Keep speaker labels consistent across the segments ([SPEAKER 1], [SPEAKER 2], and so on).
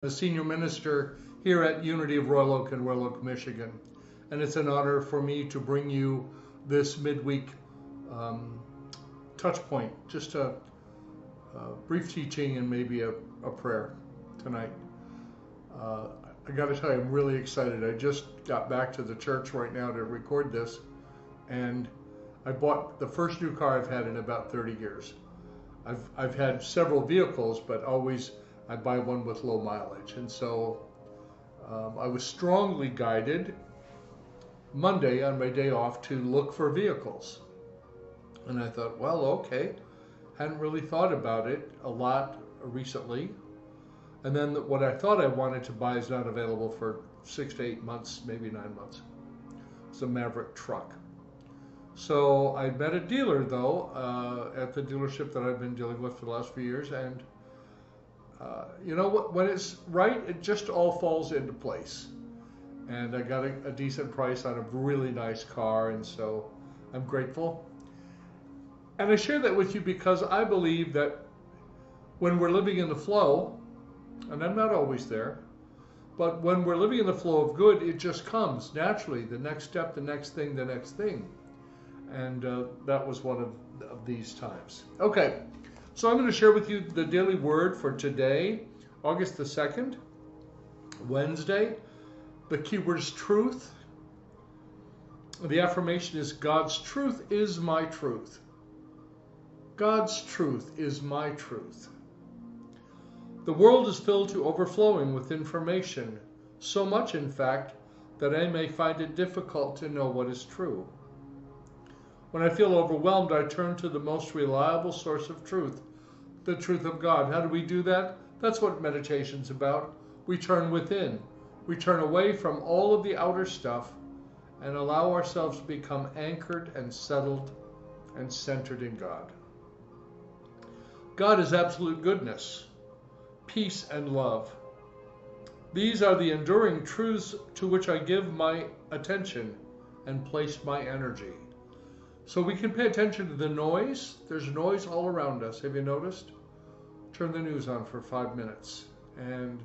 [SPEAKER 1] A senior minister here at Unity of Royal Oak in Royal Oak, Michigan. And it's an honor for me to bring you this midweek touch point, just a brief teaching and maybe a prayer tonight. I got to tell you, I'm really excited. I just got back to the church right now to record this, and I bought the first new car I've had in about 30 years. I've had several vehicles, but always I buy one with low mileage. And so I was strongly guided Monday on my day off to look for vehicles. And I thought, well, okay. Hadn't really thought about it a lot recently. And then what I thought I wanted to buy is not available for 6 to 8 months, maybe 9 months. It's a Maverick truck. So I met a dealer, though, at the dealership that I've been dealing with for the last few years. And you know what? When it's right, it just all falls into place. And I got a decent price on a really nice car, and so I'm grateful. And I share that with you because I believe that when we're living in the flow, and I'm not always there, but when we're living in the flow of good, it just comes naturally. The next step, the next thing, the next thing. And that was one of these times. Okay, so I'm going to share with you the daily word for today, August the 2nd, Wednesday. The key word is truth. The affirmation is God's truth is my truth. God's truth is my truth. The world is filled to overflowing with information, so much in fact that I may find it difficult to know what is true. When I feel overwhelmed, I turn to the most reliable source of truth, the truth of God. How do we do that? That's what meditation's about. We turn within. We turn away from all of the outer stuff and allow ourselves to become anchored and settled and centered in God. God is absolute goodness, peace, and love. These are the enduring truths to which I give my attention and place my energy. So we can pay attention to the noise. There's noise all around us. Have you noticed? Turn the news on for 5 minutes, and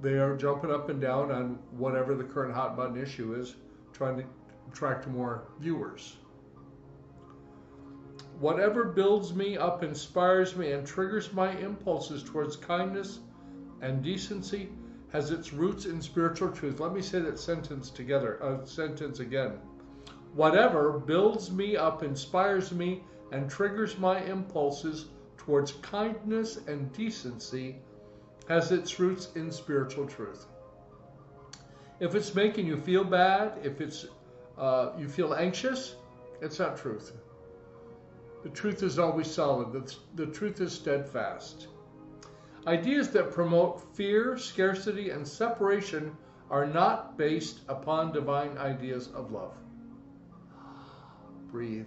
[SPEAKER 1] they are jumping up and down on whatever the current hot button issue is, trying to attract more viewers. Whatever builds me up, inspires me, and triggers my impulses towards kindness and decency has its roots in spiritual truth. Let me say that sentence again. Whatever builds me up, inspires me, and triggers my impulses towards kindness and decency has its roots in spiritual truth. If it's making you feel bad, if it's you feel anxious, it's not truth. The truth is always solid. The truth is steadfast. Ideas that promote fear, scarcity, and separation are not based upon divine ideas of love. Breathe.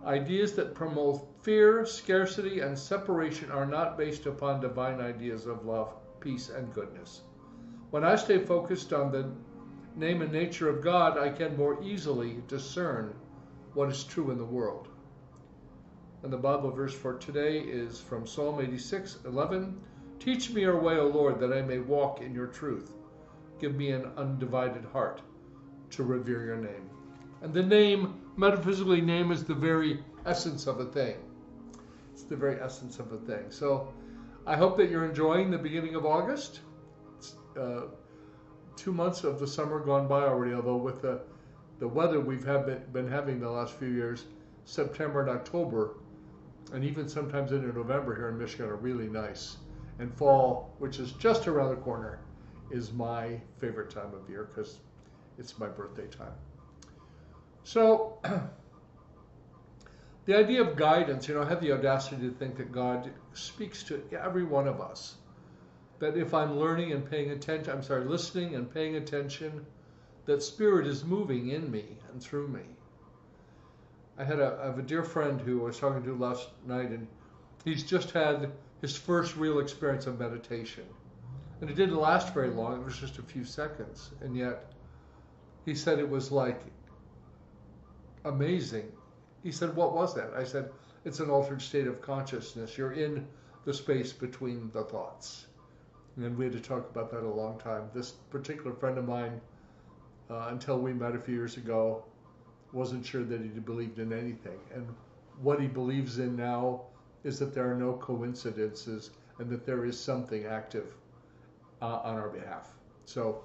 [SPEAKER 1] Ideas that promote fear, scarcity, and separation are not based upon divine ideas of love, peace, and goodness. When I stay focused on the name and nature of God, I can more easily discern what is true in the world. And the Bible verse for today is from Psalm 86:11. Teach me your way, O Lord, that I may walk in your truth. Give me an undivided heart to revere your name. And the name, metaphysically, name is the very essence of a thing. It's the very essence of a thing. So I hope that you're enjoying the beginning of August. It's 2 months of the summer gone by already, although with the weather we've been having the last few years, September and October, and even sometimes into November here in Michigan are really nice. And fall, which is just around the corner, is my favorite time of year because it's my birthday time. So the idea of guidance, I have the audacity to think that God speaks to every one of us. That if I'm listening and paying attention, that Spirit is moving in me and through me. I have a dear friend who I was talking to last night, and he's just had his first real experience of meditation. And it didn't last very long. It was just a few seconds. And yet he said it was like amazing. He said, what was that? I said, it's an altered state of consciousness. You're in the space between the thoughts. And we had to talk about that a long time. This particular friend of mine, until we met a few years ago, wasn't sure that he believed in anything. And what he believes in now is that there are no coincidences and that there is something active on our behalf. So,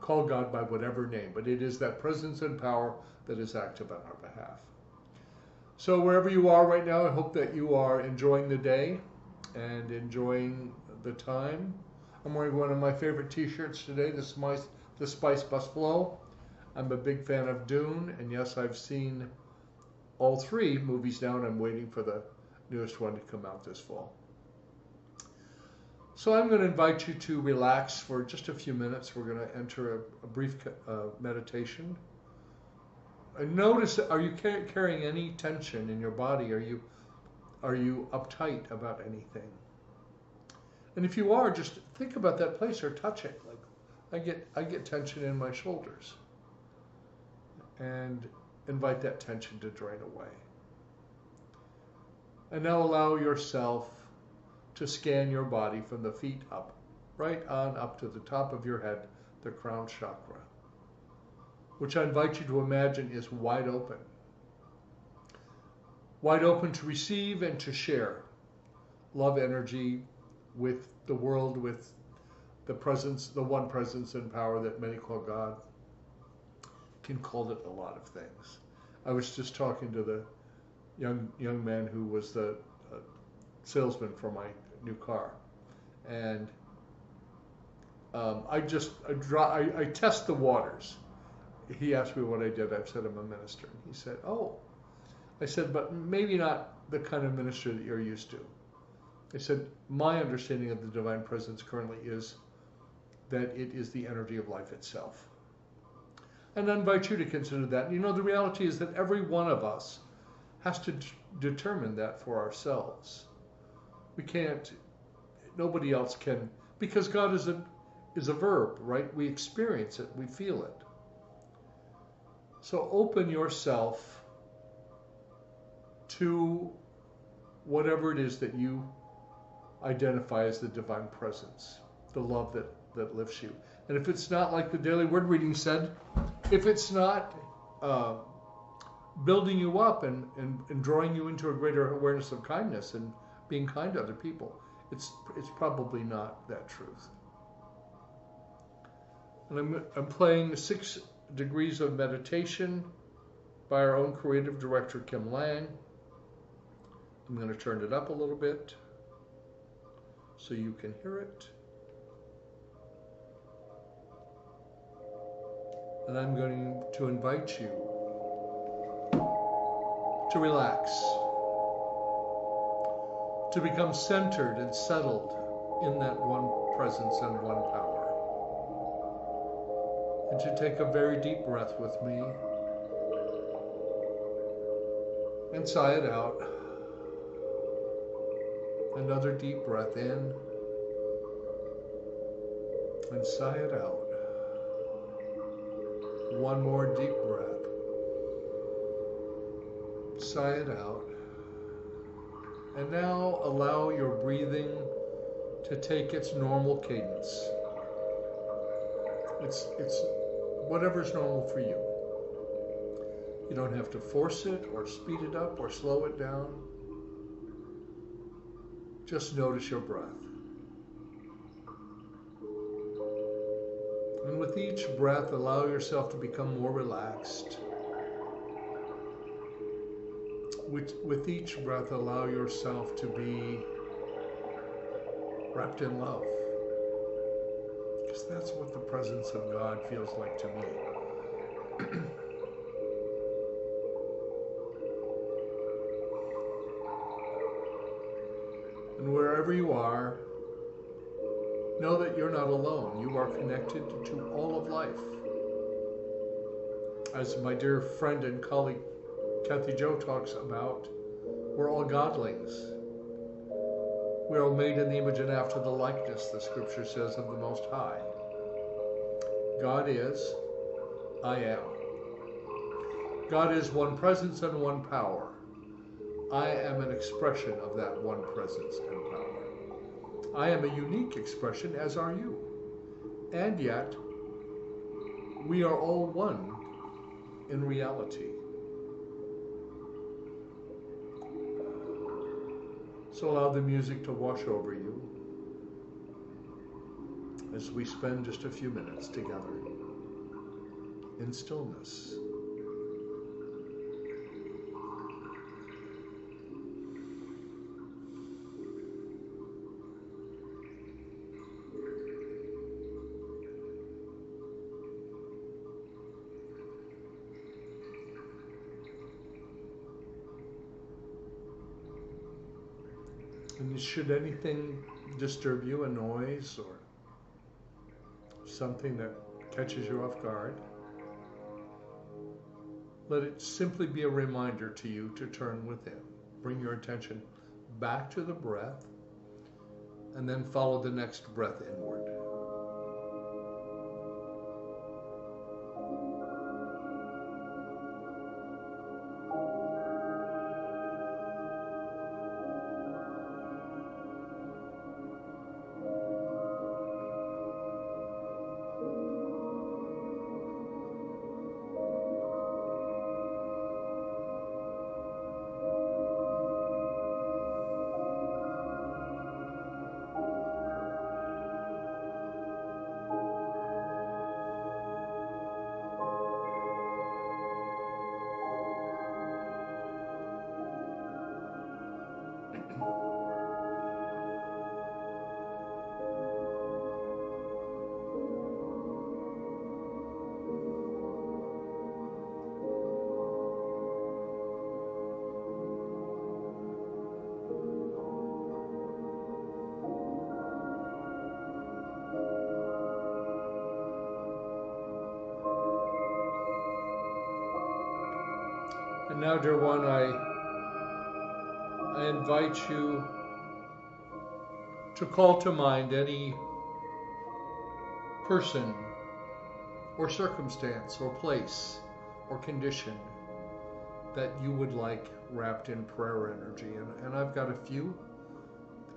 [SPEAKER 1] call God by whatever name, but it is that presence and power that is active on our behalf. So wherever you are right now, I hope that you are enjoying the day and enjoying the time. I'm wearing one of my favorite t-shirts today, the Spice Bus Flow. I'm a big fan of Dune, and yes, I've seen all 3 movies now, and I'm waiting for the newest one to come out this fall. So I'm going to invite you to relax for just a few minutes. We're going to enter a brief meditation. And notice, are you carrying any tension in your body? Are you uptight about anything? And if you are, just think about that place or touch it. Like I get tension in my shoulders. And invite that tension to drain away. And now allow yourself to scan your body from the feet up, right on up to the top of your head, the crown chakra, which I invite you to imagine is wide open. Wide open to receive and to share love energy with the world, with the presence, the one presence and power that many call God. Can call it a lot of things. I was just talking to the young man who was the salesman for my new car, and I test the waters. He asked me what I did. I said I'm a minister. And he said, "Oh," I said, "but maybe not the kind of minister that you're used to." I said, "My understanding of the divine presence currently is that it is the energy of life itself." And I invite you to consider that. The reality is that every one of us has to determine that for ourselves. We can't, nobody else can, because God is a verb, right? We experience it, we feel it. So open yourself to whatever it is that you identify as the divine presence, the love that lifts you. And if it's not, like the daily word reading said, if it's not building you up and drawing you into a greater awareness of kindness and being kind to other people, it's probably not that truth. And I'm playing 6 Degrees of Meditation by our own creative director, Kim Lange. I'm going to turn it up a little bit so you can hear it. And I'm going to invite you to relax, to become centered and settled in that one presence and one power. And to take a very deep breath with me and sigh it out. Another deep breath in and sigh it out. One more deep breath. Sigh it out. And now allow your breathing to take its normal cadence. It's whatever's normal for you. You don't have to force it or speed it up or slow it down. Just notice your breath. And with each breath, allow yourself to become more relaxed. With each breath, allow yourself to be wrapped in love. Because that's what the presence of God feels like to me. And wherever you are, know that you're not alone. You are connected to all of life. As my dear friend and colleague Kathy Jo talks about, we're all godlings. We're all made in the image and after the likeness, the scripture says, of the Most High. God is, I am. God is one presence and one power. I am an expression of that one presence and power. I am a unique expression, as are you. And yet, we are all one in reality. So allow the music to wash over you as we spend just a few minutes together in stillness. And should anything disturb you, a noise or something that catches you off guard, let it simply be a reminder to you to turn within. Bring your attention back to the breath, and then follow the next breath inward. And now, dear one, I invite you to call to mind any person or circumstance or place or condition that you would like wrapped in prayer energy. And I've got a few: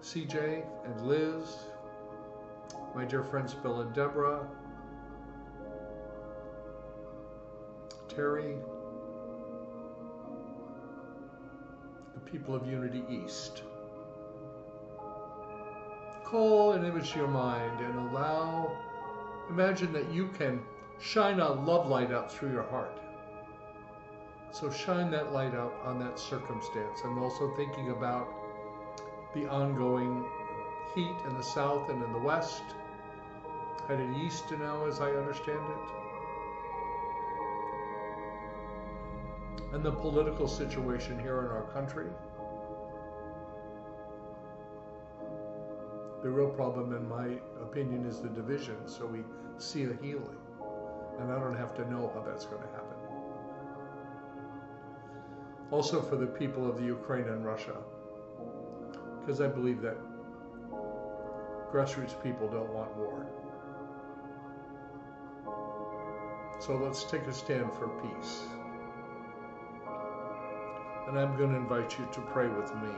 [SPEAKER 1] CJ and Liz, my dear friends Bill and Deborah, Terry, the people of Unity East. Call an image to your mind and imagine that you can shine a love light out through your heart. So shine that light out on that circumstance. I'm also thinking about the ongoing heat in the south and in the west, headed east now as I understand it, and the political situation here in our country. The real problem, in my opinion, is the division, so we see the healing. And I don't have to know how that's going to happen. Also for the people of the Ukraine and Russia, because I believe that grassroots people don't want war. So let's take a stand for peace. And I'm going to invite you to pray with me.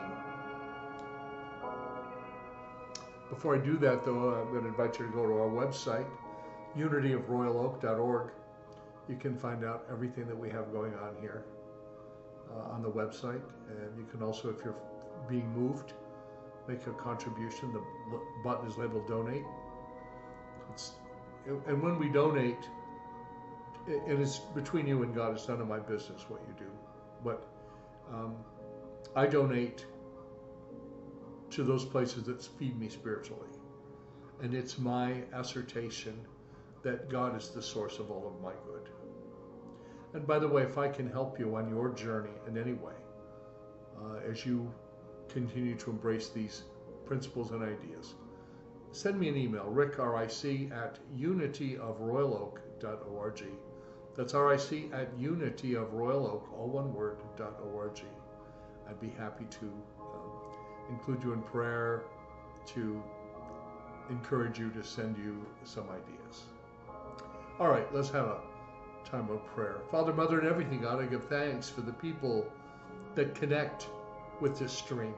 [SPEAKER 1] Before I do that, though, I'm going to invite you to go to our website, unityofroyaloak.org. You can find out everything that we have going on here on the website. And you can also, if you're being moved, make a contribution. The button is labeled Donate. And when we donate, and it's between you and God, it's none of my business what you do. But I donate to those places that feed me spiritually. And it's my assertion that God is the source of all of my good. And by the way, if I can help you on your journey in any way, as you continue to embrace these principles and ideas, send me an email, Ric, R-I-C, at unityofroyaloak.org. That's R-I-C at unityofroyaloak, all one word, .org. I'd be happy to include you in prayer, to encourage you, to send you some ideas. All right, let's have a time of prayer. Father, Mother, and everything, God, I give thanks for the people that connect with this stream.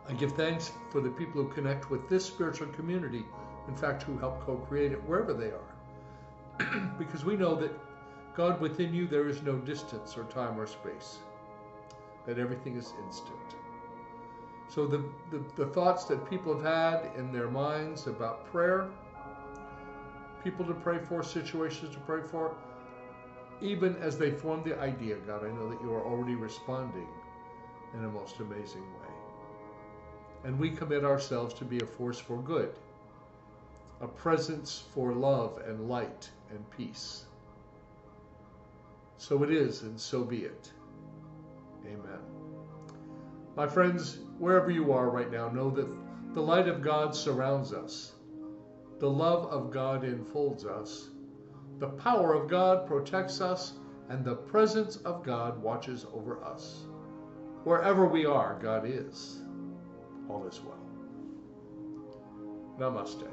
[SPEAKER 1] I give thanks for the people who connect with this spiritual community, in fact, who help co-create it wherever they are. Because we know that God, within you, there is no distance or time or space, that everything is instant. So the thoughts that people have had in their minds about prayer, people to pray for, situations to pray for, even as they form the idea, God, I know that you are already responding in a most amazing way. And we commit ourselves to be a force for good, a presence for love and light and peace. So it is, and so be it. Amen. My friends, wherever you are right now, know that the light of God surrounds us. The love of God enfolds us. The power of God protects us, and the presence of God watches over us. Wherever we are, God is. All is well. Namaste.